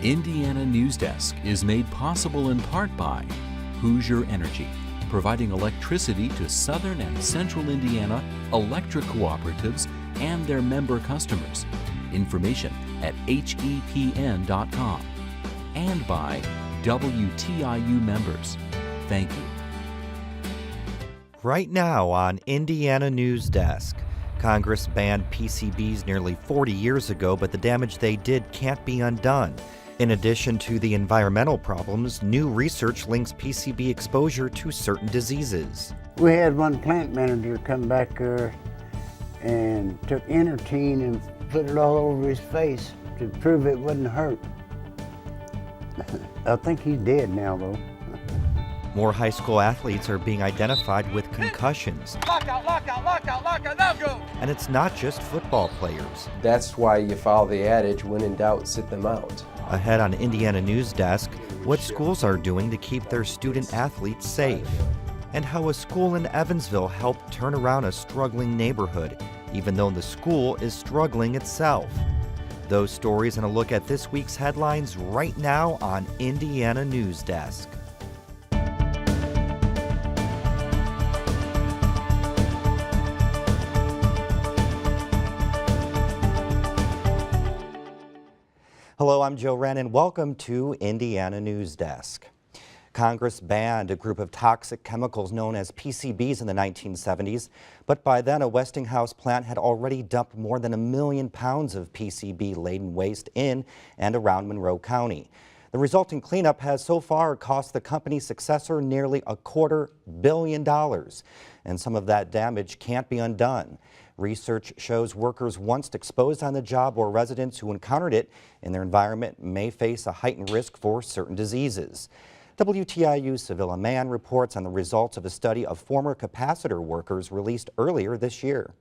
Indiana NewsDesk is made possible in part by Hoosier Energy, providing electricity to southern and central Indiana electric cooperatives and their member customers. Information at hepn.com. And by WTIU members. Thank you. Right now on Indiana NewsDesk, Congress banned PCBs nearly 40 years ago, but the damage they did can't be undone. In addition to the environmental problems, new research links PCB exposure to certain diseases. We had one plant manager come back there and took Intertine and put it all over his face to prove it wouldn't hurt. I think he's dead now, though. More high school athletes are being identified with concussions. Lockout, lockout, lockout, lockout, now go! And it's not just football players. That's why you follow the adage, when in doubt, sit them out. Ahead on Indiana NewsDesk, what schools are doing to keep their student athletes safe, and how a school in Evansville helped turn around a struggling neighborhood, even though the school is struggling itself. Those stories and a look at this week's headlines right now on Indiana NewsDesk. Hello, I'm Joe Wren, and welcome to Indiana NewsDesk. Congress banned a group of toxic chemicals known as PCBs in the 1970s, but by then a Westinghouse plant had already dumped more than 1 million pounds of PCB-laden waste in and around Monroe County. The resulting cleanup has so far cost the company's successor nearly $250 million, and some of that damage can't be undone. Research shows workers once exposed on the job or residents who encountered it in their environment may face a heightened risk for certain diseases. WTIU's Sevilla Mann reports on the results of a study of former capacitor workers released earlier this year.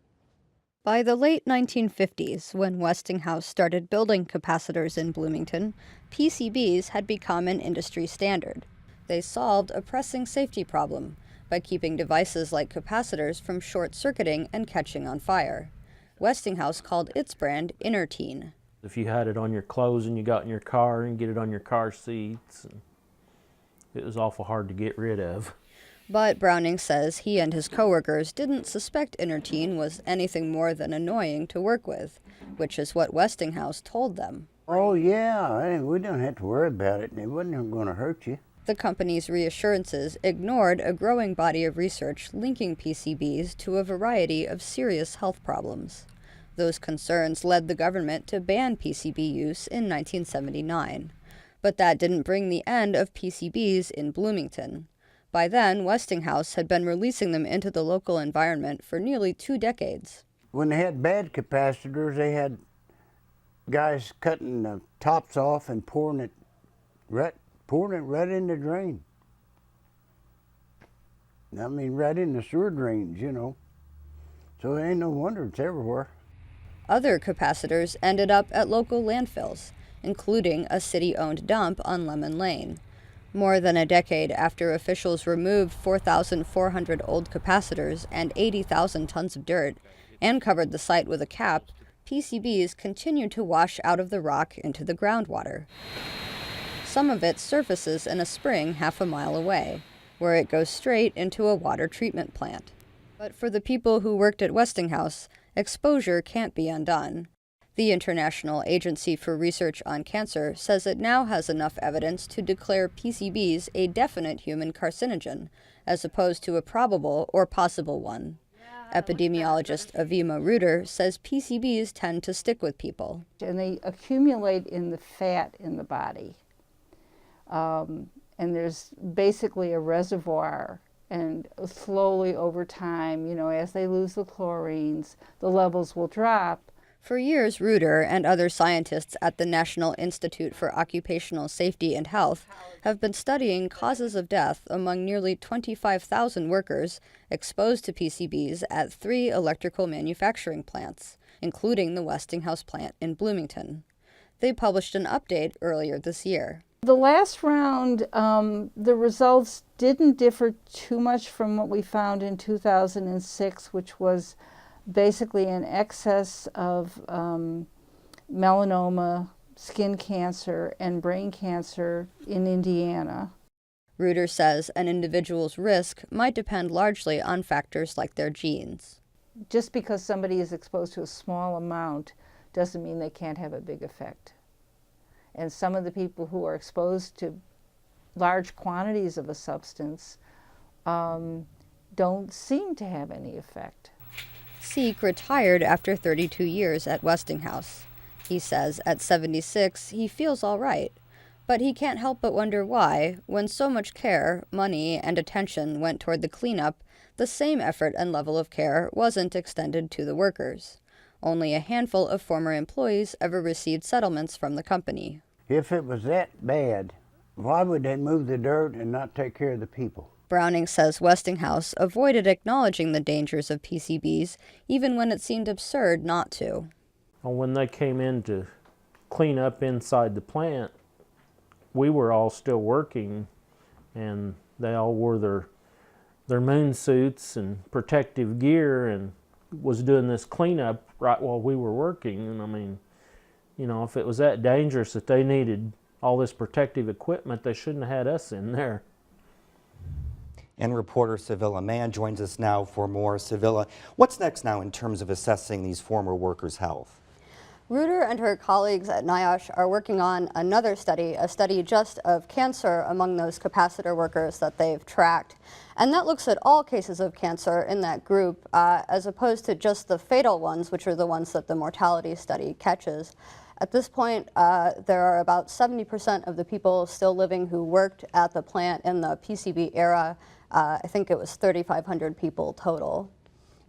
By the late 1950s, when Westinghouse started building capacitors in Bloomington, PCBs had become an industry standard. They solved a pressing safety problem by keeping devices like capacitors from short-circuiting and catching on fire. Westinghouse called its brand Intertine. If you had it on your clothes and you got in your car and get it on your car seats, it was awful hard to get rid of. But Browning says he and his coworkers didn't suspect Intertine was anything more than annoying to work with, which is what Westinghouse told them. Oh yeah, we don't have to worry about it. It wasn't going to hurt you. The company's reassurances ignored a growing body of research linking PCBs to a variety of serious health problems. Those concerns led the government to ban PCB use in 1979. But that didn't bring the end of PCBs in Bloomington. By then, Westinghouse had been releasing them into the local environment for nearly 2 decades. When they had bad capacitors, they had guys cutting the tops off and pouring it right in the drain. I mean, right in the sewer drains, you know. So it ain't no wonder it's everywhere. Other capacitors ended up at local landfills, including a city-owned dump on Lemon Lane. More than a decade after officials removed 4,400 old capacitors and 80,000 tons of dirt and covered the site with a cap, PCBs continued to wash out of the rock into the groundwater. Some of it surfaces in a spring half a mile away, where it goes straight into a water treatment plant. But for the people who worked at Westinghouse, exposure can't be undone. The International Agency for Research on Cancer says it now has enough evidence to declare PCBs a definite human carcinogen, as opposed to a probable or possible one. Epidemiologist Avima Reuter says PCBs tend to stick with people. And they accumulate in the fat in the body. And there's basically a reservoir, and slowly over time, you know, as they lose the chlorines, the levels will drop. For years, Reuter and other scientists at the National Institute for Occupational Safety and Health have been studying causes of death among nearly 25,000 workers exposed to PCBs at 3 electrical manufacturing plants, including the Westinghouse plant in Bloomington. They published an update earlier this year. The last round, the results didn't differ too much from what we found in 2006, which was basically an excess of melanoma, skin cancer and brain cancer in Indiana. Reuter says an individual's risk might depend largely on factors like their genes. Just because somebody is exposed to a small amount doesn't mean they can't have a big effect. And some of the people who are exposed to large quantities of a substance don't seem to have any effect. Seek retired after 32 years at Westinghouse. He says at 76 he feels all right, but he can't help but wonder why, when so much care, money, and attention went toward the cleanup, the same effort and level of care wasn't extended to the workers. Only a handful of former employees ever received settlements from the company. If it was that bad, why would they move the dirt and not take care of the people? Browning says Westinghouse avoided acknowledging the dangers of PCBs, even when it seemed absurd not to. When they came in to clean up inside the plant, we were all still working, and they all wore their moon suits and protective gear and was doing this cleanup right while we were working. And I mean, you know, if it was that dangerous that they needed all this protective equipment, they shouldn't have had us in there. And reporter Sevilla Mann joins us now for more. Sevilla, what's next now in terms of assessing these former workers' health? Reuter and her colleagues at NIOSH are working on another study, a study just of cancer among those capacitor workers that they've tracked. And that looks at all cases of cancer in that group, as opposed to just the fatal ones, which are the ones that the mortality study catches. At this point, there are about 70% of the people still living who worked at the plant in the PCB era. I think it was 3,500 people total.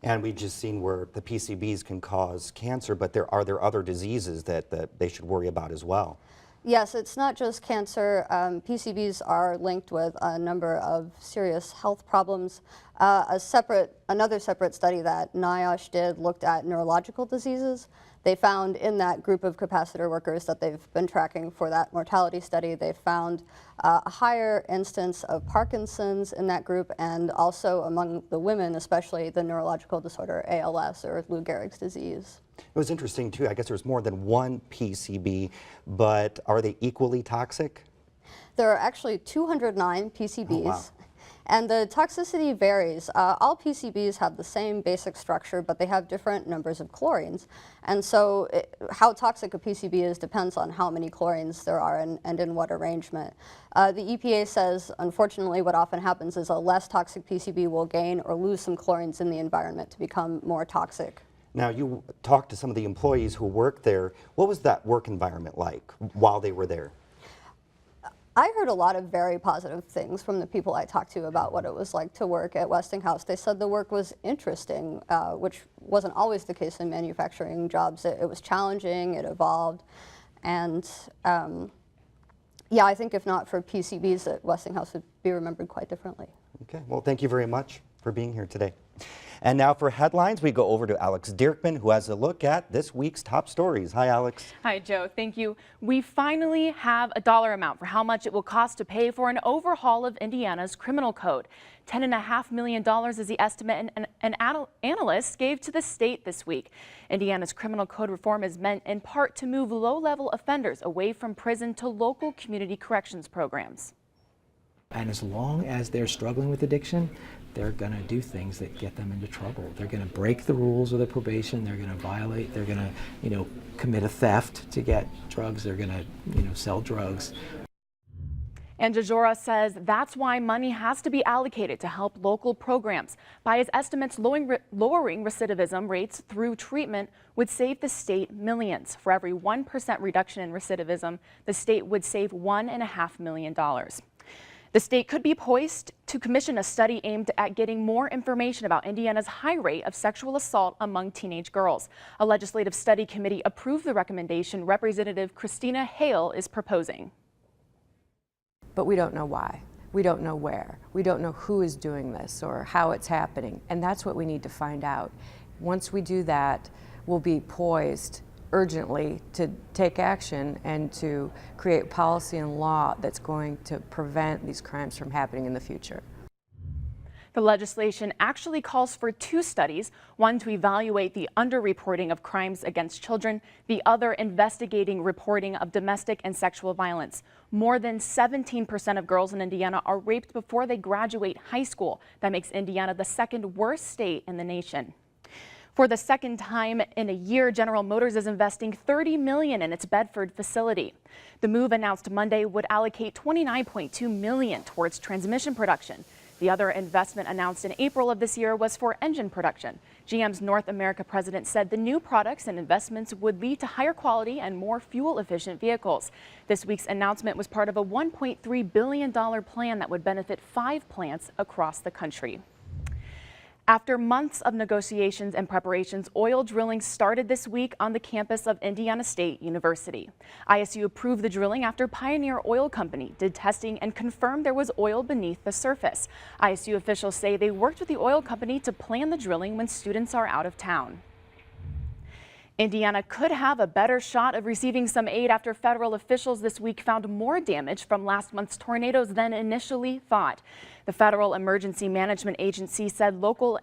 And we've just seen where the PCBs can cause cancer, but are there other diseases that they should worry about as well? Yes, it's not just cancer. PCBs are linked with a number of serious health problems. Another separate study that NIOSH did looked at neurological diseases. They found in that group of capacitor workers that they've been tracking for that mortality study, they found a higher instance of Parkinson's in that group, and also among the women, especially the neurological disorder ALS, or Lou Gehrig's disease. It was interesting too, I guess there's more than one PCB, but are they equally toxic? There are actually 209 PCBs. Oh, wow. And the toxicity varies. All PCBs have the same basic structure, but they have different numbers of chlorines. And so how toxic a PCB is depends on how many chlorines there are and in what arrangement. The EPA says, unfortunately, what often happens is a less toxic PCB will gain or lose some chlorines in the environment to become more toxic. Now, you talked to some of the employees who worked there. What was that work environment like while they were there? I heard a lot of very positive things from the people I talked to about what it was like to work at Westinghouse. They said the work was interesting, which wasn't always the case in manufacturing jobs. It was challenging, it evolved, and yeah, I think if not for PCBs, that Westinghouse would be remembered quite differently. Okay, well, thank you very much for being here today. And now for headlines, we go over to Alex Dirkman, who has a look at this week's top stories. Hi, Alex. Hi, Joe. Thank you. We finally have a dollar amount for how much it will cost to pay for an overhaul of Indiana's criminal code. $10.5 million is the estimate an analyst gave to the state this week. Indiana's criminal code reform is meant in part to move low-level offenders away from prison to local community corrections programs. And as long as they're struggling with addiction, they're going to do things that get them into trouble. They're going to break the rules of the probation. They're going to violate. They're going to, commit a theft to get drugs. They're going to, sell drugs. And DeJora says that's why money has to be allocated to help local programs. By his estimates, lowering recidivism rates through treatment would save the state millions. For every 1% reduction in recidivism, the state would save $1.5 million. The state could be poised to commission a study aimed at getting more information about Indiana's high rate of sexual assault among teenage girls. A legislative study committee approved the recommendation Representative Christina Hale is proposing. But we don't know why. We don't know where. We don't know who is doing this or how it's happening. And that's what we need to find out. Once we do that, we'll be poised urgently to take action and to create policy and law that's going to prevent these crimes from happening in the future. The legislation actually calls for 2 studies, one to evaluate the underreporting of crimes against children, the other investigating reporting of domestic and sexual violence. More than 17% of girls in Indiana are raped before they graduate high school. That makes Indiana the 2nd worst state in the nation. For the 2nd time in a year, General Motors is investing $30 million in its Bedford facility. The move announced Monday would allocate $29.2 million towards transmission production. The other investment announced in April of this year was for engine production. GM's North America president said the new products and investments would lead to higher quality and more fuel-efficient vehicles. This week's announcement was part of a $1.3 billion plan that would benefit 5 plants across the country. After months of negotiations and preparations, oil drilling started this week on the campus of Indiana State University. ISU approved the drilling after Pioneer Oil Company did testing and confirmed there was oil beneath the surface. ISU officials say they worked with the oil company to plan the drilling when students are out of town. Indiana could have a better shot of receiving some aid after federal officials this week found more damage from last month's tornadoes than initially thought. The Federal Emergency Management Agency said local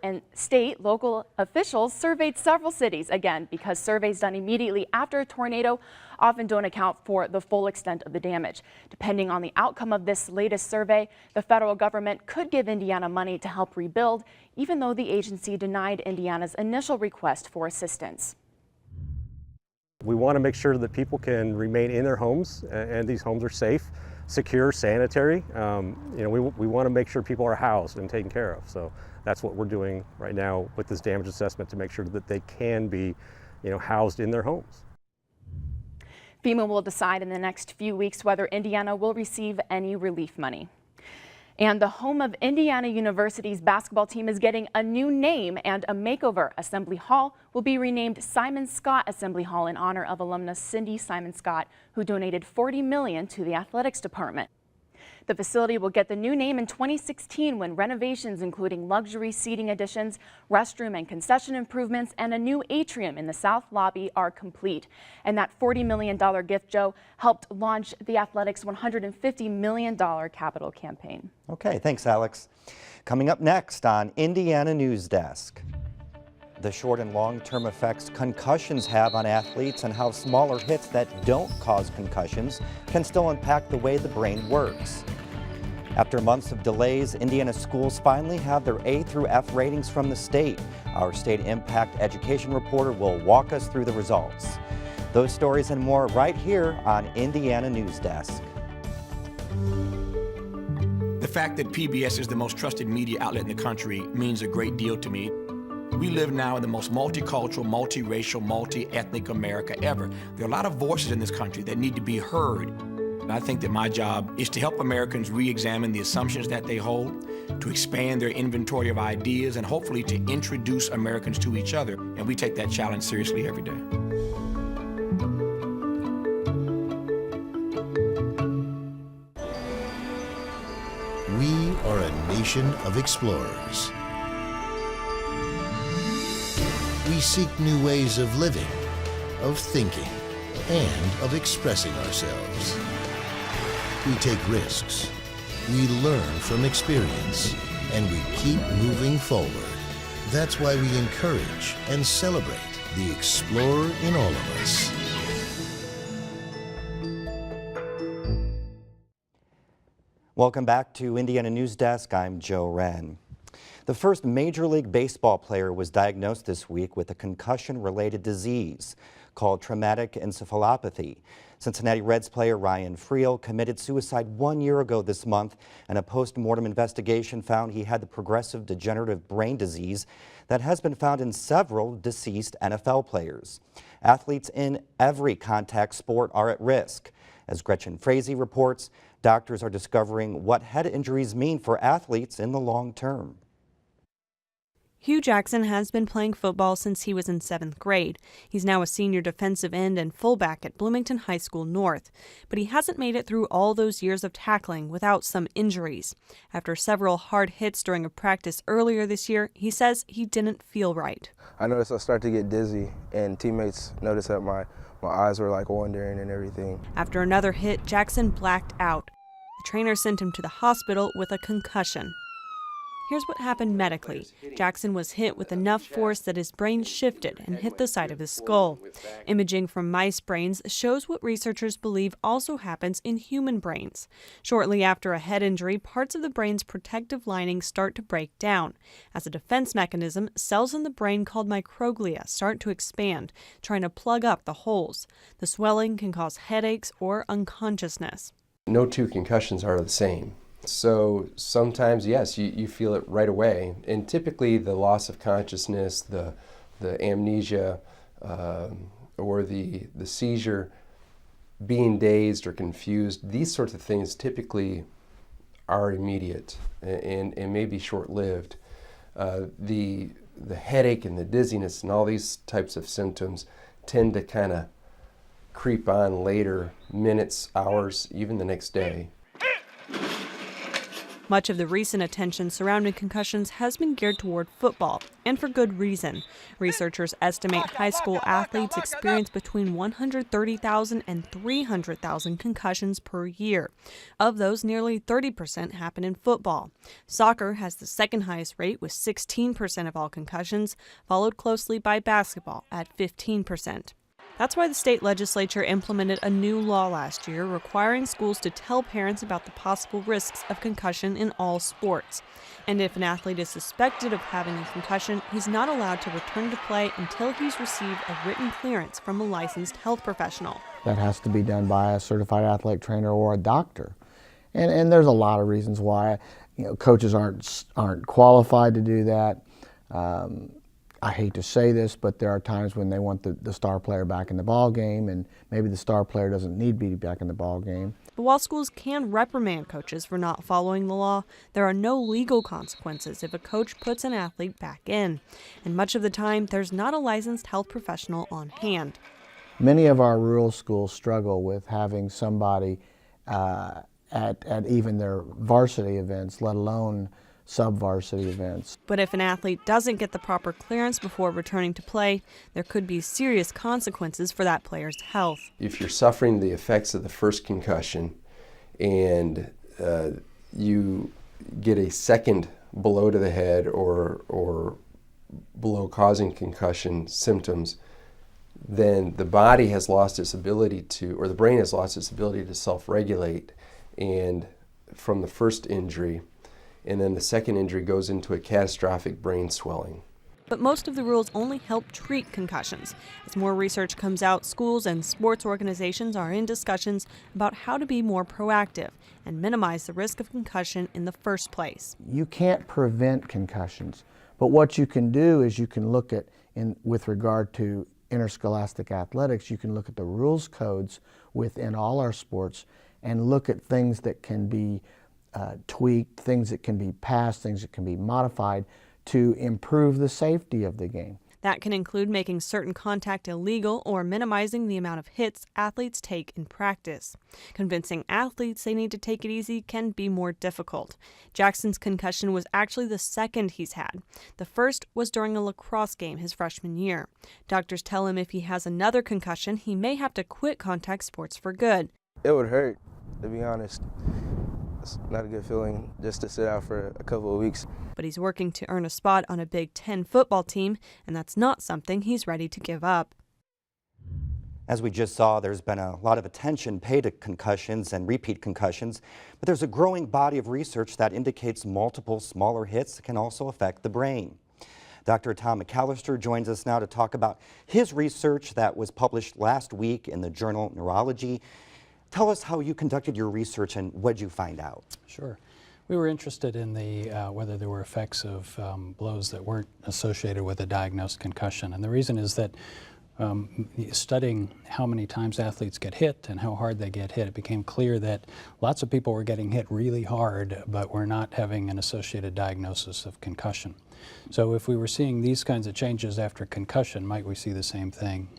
officials surveyed several cities, again, because surveys done immediately after a tornado often don't account for the full extent of the damage. Depending on the outcome of this latest survey, the federal government could give Indiana money to help rebuild, even though the agency denied Indiana's initial request for assistance. We want to make sure that people can remain in their homes and these homes are safe, secure, sanitary. We want to make sure people are housed and taken care of. So that's what we're doing right now with this damage assessment to make sure that they can be, housed in their homes. FEMA will decide in the next few weeks whether Indiana will receive any relief money. And the home of Indiana University's basketball team is getting a new name and a makeover. Assembly Hall will be renamed Simon Scott Assembly Hall in honor of alumnus Cindy Simon Scott, who donated $40 million to the athletics department. The facility will get the new name in 2016 when renovations including luxury seating additions, restroom and concession improvements, and a new atrium in the south lobby are complete. And that $40 million gift, Joe, helped launch the athletics' $150 million capital campaign. Okay, thanks, Alex. Coming up next on Indiana News Desk, the short and long-term effects concussions have on athletes and how smaller hits that don't cause concussions can still impact the way the brain works. After months of delays, Indiana schools finally have their A through F ratings from the state. Our state impact education reporter will walk us through the results. Those stories and more right here on Indiana News Desk. The fact that PBS is the most trusted media outlet in the country means a great deal to me. We live now in the most multicultural, multiracial, multi-ethnic America ever. There are a lot of voices in this country that need to be heard. And I think that my job is to help Americans re-examine the assumptions that they hold, to expand their inventory of ideas, and hopefully to introduce Americans to each other. And we take that challenge seriously every day. We are a nation of explorers. We seek new ways of living, of thinking, and of expressing ourselves. We take risks, we learn from experience, and we keep moving forward. That's why we encourage and celebrate the explorer in all of us. Welcome back to Indiana News Desk. I'm Joe Wren. The first Major League Baseball player was diagnosed this week with a concussion-related disease called traumatic encephalopathy. Cincinnati Reds player Ryan Friel committed suicide 1 year ago this month, and a post-mortem investigation found he had the progressive degenerative brain disease that has been found in several deceased NFL players. Athletes in every contact sport are at risk. As Gretchen Frazee reports, doctors are discovering what head injuries mean for athletes in the long term. Hugh Jackson has been playing football since he was in 7th grade. He's now a senior defensive end and fullback at Bloomington High School North. But he hasn't made it through all those years of tackling without some injuries. After several hard hits during a practice earlier this year, he says he didn't feel right. I noticed I started to get dizzy, and teammates noticed that my eyes were like wandering and everything. After another hit, Jackson blacked out. The trainer sent him to the hospital with a concussion. Here's what happened medically. Jackson was hit with enough force that his brain shifted and hit the side of his skull. Imaging from mice brains shows what researchers believe also happens in human brains. Shortly after a head injury, parts of the brain's protective lining start to break down. As a defense mechanism, cells in the brain called microglia start to expand, trying to plug up the holes. The swelling can cause headaches or unconsciousness. No two concussions are the same. So sometimes, yes, you feel it right away. And typically the loss of consciousness, the amnesia, or the seizure, being dazed or confused, these sorts of things typically are immediate and may be short-lived. The headache and the dizziness and all these types of symptoms tend to kind of creep on later, minutes, hours, even the next day. Much of the recent attention surrounding concussions has been geared toward football, and for good reason. Researchers estimate high school athletes experience between 130,000 and 300,000 concussions per year. Of those, nearly 30% happen in football. Soccer has the second highest rate with 16% of all concussions, followed closely by basketball at 15%. That's why the state legislature implemented a new law last year requiring schools to tell parents about the possible risks of concussion in all sports. And if an athlete is suspected of having a concussion, he's not allowed to return to play until he's received a written clearance from a licensed health professional. That has to be done by a certified athletic trainer or a doctor. And there's a lot of reasons why. Coaches aren't qualified to do that. I hate to say this, but there are times when they want the star player back in the ball game, and maybe the star player doesn't need to be back in the ball game. But while schools can reprimand coaches for not following the law, there are no legal consequences if a coach puts an athlete back in. And much of the time, there's not a licensed health professional on hand. Many of our rural schools struggle with having somebody at even their varsity events, let alone sub-varsity events. But if an athlete doesn't get the proper clearance before returning to play, there could be serious consequences for that player's health. If you're suffering the effects of the first concussion and you get a second blow to the head or blow causing concussion symptoms, then the body has lost its ability to, or the brain has lost its ability to self-regulate, and from the first injury, and then the second injury goes into a catastrophic brain swelling. But most of the rules only help treat concussions. As more research comes out, schools and sports organizations are in discussions about how to be more proactive and minimize the risk of concussion in the first place. You can't prevent concussions, but what you can do is you can look at, with regard to interscholastic athletics, you can look at the rules codes within all our sports and look at things that can be tweaked, things that can be passed, things that can be modified to improve the safety of the game. That can include making certain contact illegal or minimizing the amount of hits athletes take in practice. Convincing athletes they need to take it easy can be more difficult. Jackson's concussion was actually the second he's had. The first was during a lacrosse game his freshman year. Doctors tell him if he has another concussion, he may have to quit contact sports for good. It would hurt, to be honest. It's not a good feeling just to sit out for a couple of weeks. But he's working to earn a spot on a Big Ten football team, and that's not something he's ready to give up. As we just saw, there's been a lot of attention paid to concussions and repeat concussions, but there's a growing body of research that indicates multiple smaller hits can also affect the brain. Dr. Tom McAllister joins us now to talk about his research that was published last week in the journal Neurology. Tell us how you conducted your research and what did you find out? Sure. We were interested in whether there were effects of blows that weren't associated with a diagnosed concussion. And the reason is that studying how many times athletes get hit and how hard they get hit, it became clear that lots of people were getting hit really hard, but were not having an associated diagnosis of concussion. So if we were seeing these kinds of changes after concussion, might we see the same thing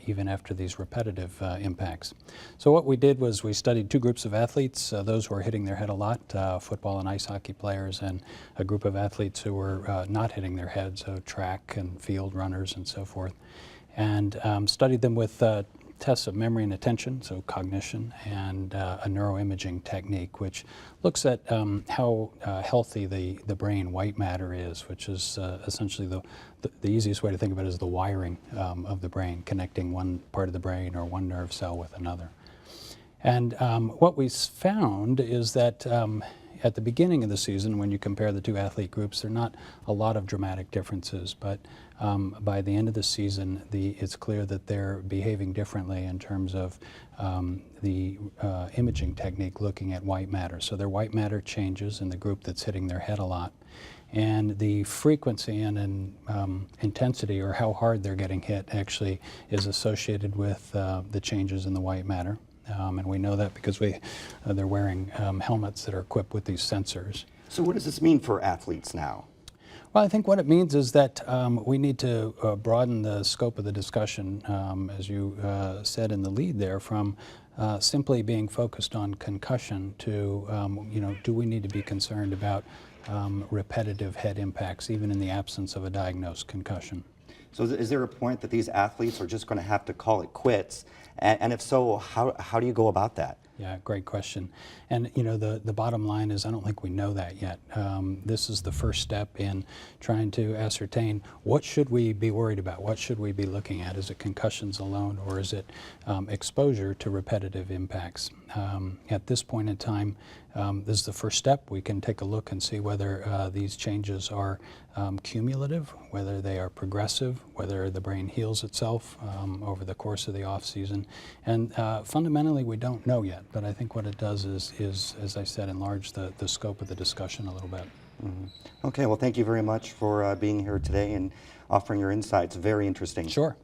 even after these repetitive impacts? So what we did was we studied two groups of athletes, those who were hitting their head a lot, football and ice hockey players, and a group of athletes who were not hitting their head, so track and field runners and so forth, and studied them with tests of memory and attention, so cognition, and a neuroimaging technique, which looks at how healthy the brain white matter is, which is essentially the easiest way to think of it is the wiring of the brain, connecting one part of the brain or one nerve cell with another. And what we found is that at the beginning of the season, when you compare the two athlete groups, there are not a lot of dramatic differences, but by the end of the season, it's clear that they're behaving differently in terms of the imaging technique looking at white matter. So their white matter changes in the group that's hitting their head a lot. And the frequency and intensity, or how hard they're getting hit, actually is associated with the changes in the white matter. And we know that because they're wearing helmets that are equipped with these sensors. So what does this mean for athletes now? Well, I think what it means is that we need to broaden the scope of the discussion, as you said in the lead there, from simply being focused on concussion to, do we need to be concerned about repetitive head impacts, even in the absence of a diagnosed concussion? So is there a point that these athletes are just going to have to call it quits? And if so, how do you go about that? Yeah, great question. And the bottom line is I don't think we know that yet. This is the first step in trying to ascertain what should we be worried about, what should we be looking at. Is it concussions alone, or is it exposure to repetitive impacts? At this point in time, this is the first step. We can take a look and see whether these changes are cumulative, whether they are progressive, whether the brain heals itself over the course of the off season. And fundamentally, we don't know yet. But I think what it does is, as I said, enlarge the scope of the discussion a little bit. Mm-hmm. Okay, well, thank you very much for being here today and offering your insights. Very interesting. Sure.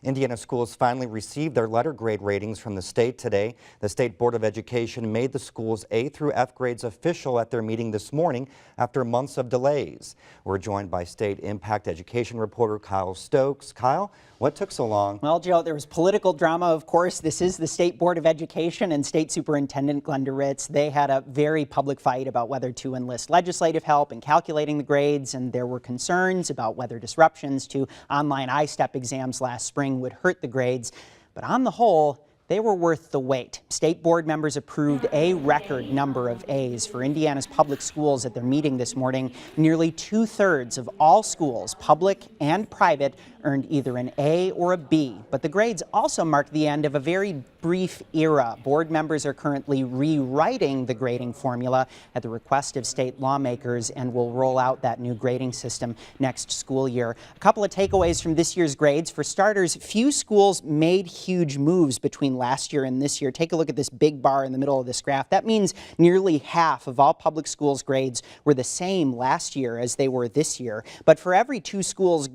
Indiana schools finally received their letter grade ratings from the state today. The State Board of Education made the schools A through F grades official at their meeting this morning after months of delays. We're joined by State Impact Education reporter Kyle Stokes. Kyle, what took so long? Well, Joe, there was political drama, of course. This is the State Board of Education and State Superintendent Glenda Ritz. They had a very public fight about whether to enlist legislative help in calculating the grades, and there were concerns about whether disruptions to online I-STEP exams last spring would hurt the grades. But on the whole, they were worth the wait. State board members approved a record number of A's for Indiana's public schools at their meeting this morning. Nearly 2/3 of all schools, public and private, earned either an A or a B. But the grades also mark the end of a very brief era. Board members are currently rewriting the grading formula at the request of state lawmakers and will roll out that new grading system next school year. A couple of takeaways from this year's grades. For starters, few schools made huge moves between last year and this year. Take a look at this big bar in the middle of this graph. That means nearly half of all public schools grades were the same last year as they were this year. But for every two schools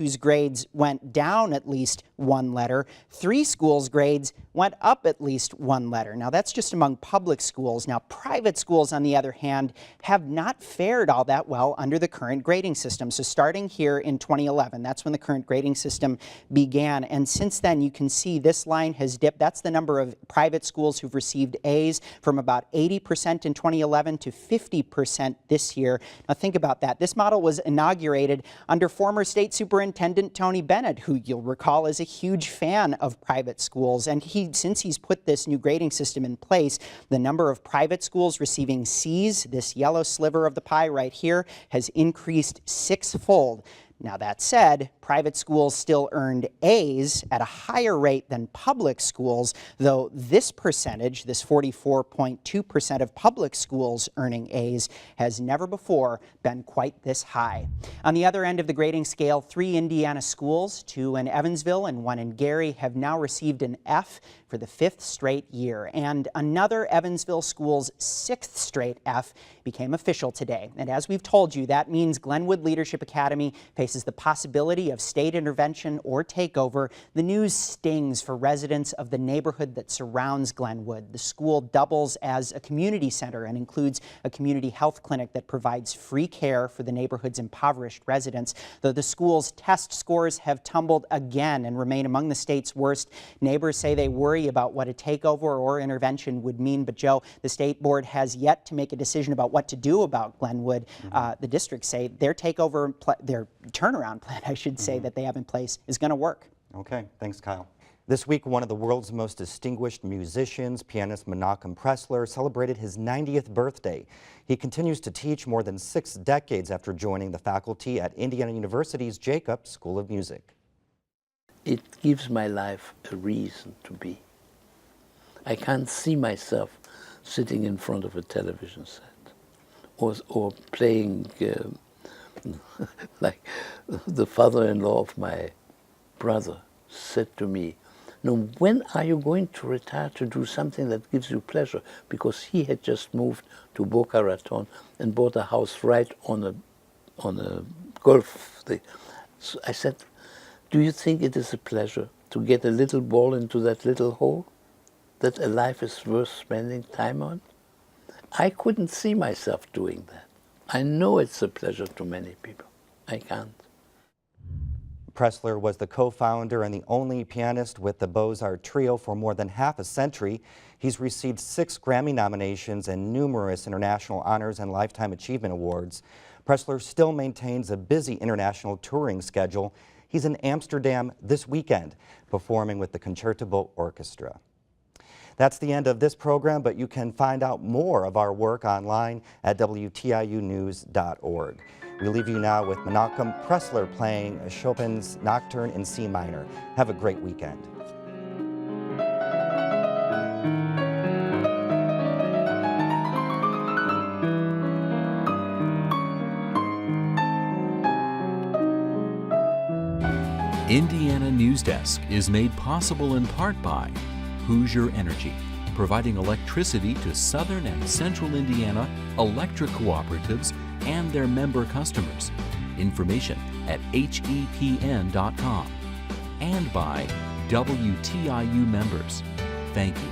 whose grades went down at least one letter, 3 schools' grades went up at least one letter. Now, that's just among public schools. Now, private schools, on the other hand, have not fared all that well under the current grading system. So starting here in 2011, that's when the current grading system began. And since then, you can see this line has dipped. That's the number of private schools who've received A's, from about 80% in 2011 to 50% this year. Now, think about that. This model was inaugurated under former State Superintendent Tony Bennett, who you'll recall is a huge fan of private schools. And since he's put this new grading system in place, the number of private schools receiving C's, this yellow sliver of the pie right here, has increased 6-fold. Now, that said, private schools still earned A's at a higher rate than public schools, though this percentage, this 44.2% of public schools earning A's, has never before been quite this high. On the other end of the grading scale, 3 Indiana schools, 2 in Evansville and 1 in Gary, have now received an F for the 5th straight year. And another Evansville school's 6th straight F became official today. And as we've told you, that means Glenwood Leadership Academy faces the possibility of state intervention or takeover. The news stings for residents of the neighborhood that surrounds Glenwood. The school doubles as a community center and includes a community health clinic that provides free care for the neighborhood's impoverished residents. Though the school's test scores have tumbled again and remain among the state's worst, neighbors say they worry about what a takeover or intervention would mean. But Joe, the state board has yet to make a decision about what to do about Glenwood. The districts say their takeover, their turnaround plan, I should say, that they have in place is going to work. Okay, thanks, Kyle. This week, one of the world's most distinguished musicians, pianist Menachem Pressler, celebrated his 90th birthday. He continues to teach more than 6 decades after joining the faculty at Indiana University's Jacobs School of Music. It gives my life a reason to be. I can't see myself sitting in front of a television set or playing like the father-in-law of my brother said to me, "No, when are you going to retire to do something that gives you pleasure?" Because he had just moved to Boca Raton and bought a house right on a golf thing. So I said, "Do you think it is a pleasure to get a little ball into that little hole? That a life is worth spending time on?" I couldn't see myself doing that. I know it's a pleasure to many people. I can't. Pressler was the co-founder and the only pianist with the Beaux-Arts Trio for more than half a century. He's received 6 Grammy nominations and numerous international honors and Lifetime Achievement Awards. Pressler still maintains a busy international touring schedule. He's in Amsterdam this weekend, performing with the Concertable Orchestra. That's the end of this program, but you can find out more of our work online at WTIUnews.org. We leave you now with Menachem Pressler playing Chopin's Nocturne in C minor. Have a great weekend. Indiana News Desk is made possible in part by Hoosier Energy, providing electricity to southern and central Indiana electric cooperatives and their member customers. Information at hepn.com. And by WTIU members. Thank you.